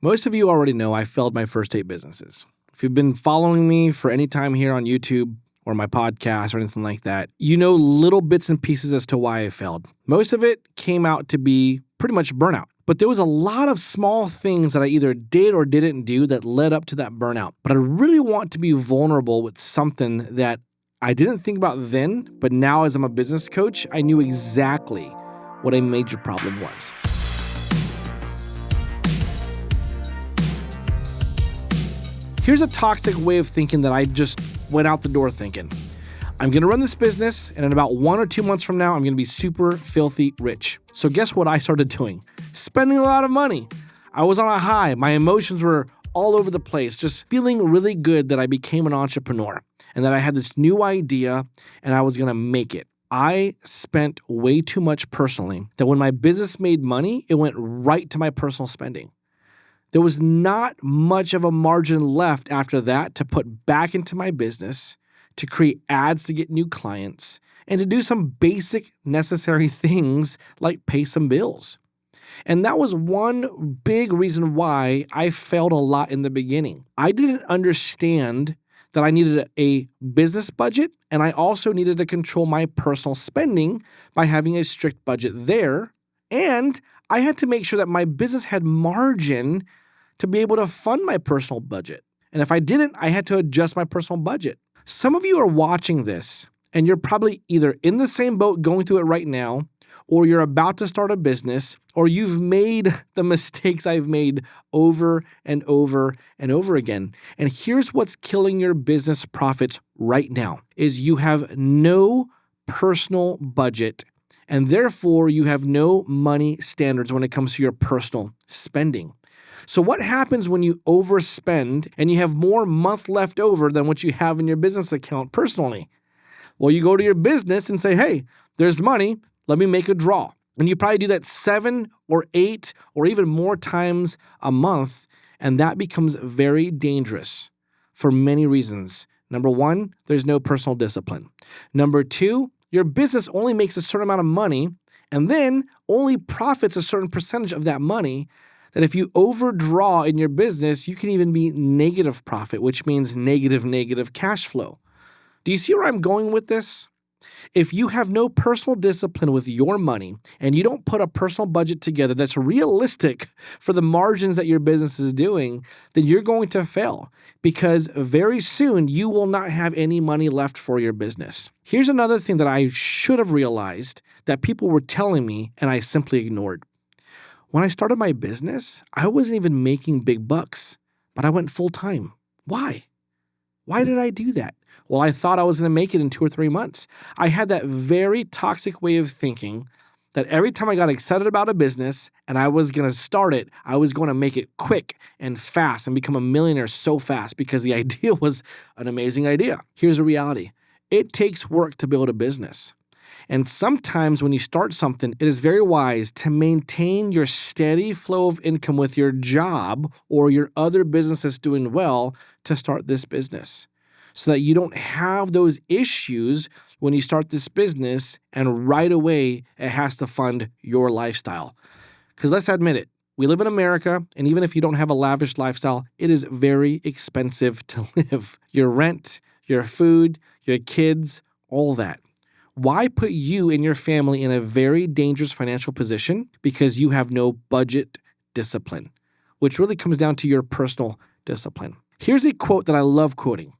Most of you already know I failed my first 8 businesses. If you've been following me for any time here on YouTube or my podcast or anything like that, you know little bits and pieces as to why I failed. Most of it came out to be pretty much burnout. But there was a lot of small things that I either did or didn't do that led up to that burnout. But I really want to be vulnerable with something that I didn't think about then, but now as I'm a business coach, I knew exactly what a major problem was. Here's a toxic way of thinking that I just went out the door thinking. I'm going to run this business, and in about 1 or 2 months from now, I'm going to be super filthy rich. So guess what I started doing? Spending a lot of money. I was on a high. My emotions were all over the place, just feeling really good that I became an entrepreneur and that I had this new idea and I was going to make it. I spent way too much personally that when my business made money, it went right to my personal spending. There was not much of a margin left after that to put back into my business, to create ads to get new clients, and to do some basic necessary things like pay some bills. And that was one big reason why I failed a lot in the beginning. I didn't understand that I needed a business budget, and I also needed to control my personal spending by having a strict budget there. And I had to make sure that my business had margin to be able to fund my personal budget. And if I didn't, I had to adjust my personal budget. Some of you are watching this, and you're probably either in the same boat going through it right now, or you're about to start a business, or you've made the mistakes I've made over and over and over again. And here's what's killing your business profits right now, is you have no personal budget, and therefore you have no money standards when it comes to your personal spending. So what happens when you overspend and you have more month left over than what you have in your business account personally? Well, you go to your business and say, hey, there's money. Let me make a draw. And you probably do that 7 or 8 or even more times a month. And that becomes very dangerous for many reasons. Number 1, there's no personal discipline. Number 2, your business only makes a certain amount of money and then only profits a certain percentage of that money. That if you overdraw in your business, you can even be negative profit, which means negative cash flow. Do you see where I'm going with this? If you have no personal discipline with your money and you don't put a personal budget together that's realistic for the margins that your business is doing, then you're going to fail because very soon you will not have any money left for your business. Here's another thing that I should have realized that people were telling me and I simply ignored. When I started my business, I wasn't even making big bucks, but I went full time. Why? Why did I do that? Well, I thought I was going to make it in 2 or 3 months. I had that very toxic way of thinking that every time I got excited about a business and I was going to start it, I was going to make it quick and fast and become a millionaire so fast because the idea was an amazing idea. Here's the reality. It takes work to build a business. And sometimes when you start something, it is very wise to maintain your steady flow of income with your job or your other business that's doing well to start this business so that you don't have those issues when you start this business and right away it has to fund your lifestyle. Because let's admit it, we live in America, and even if you don't have a lavish lifestyle, it is very expensive to live. Your rent, your food, your kids, all that. Why put you and your family in a very dangerous financial position? Because you have no budget discipline, which really comes down to your personal discipline. Here's a quote that I love quoting.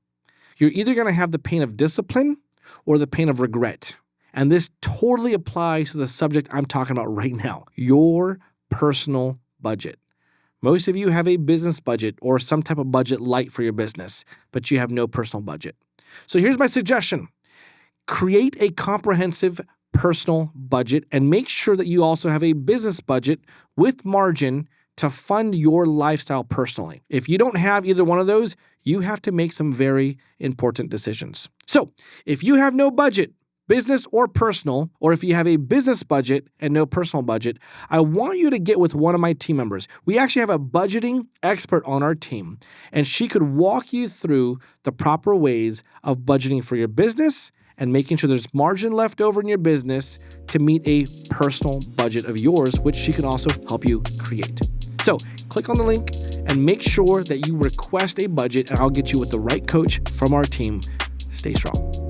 You're either going to have the pain of discipline or the pain of regret. And this totally applies to the subject I'm talking about right now, your personal budget. Most of you have a business budget or some type of budget light for your business, but you have no personal budget. So here's my suggestion. Create a comprehensive personal budget and make sure that you also have a business budget with margin to fund your lifestyle personally. If you don't have either one of those, you have to make some very important decisions. So if you have no budget, business or personal, or if you have a business budget and no personal budget, I want you to get with one of my team members. We actually have a budgeting expert on our team, and she could walk you through the proper ways of budgeting for your business and making sure there's margin left over in your business to meet a personal budget of yours, which she can also help you create. So click on the link and make sure that you request a budget, and I'll get you with the right coach from our team. Stay strong.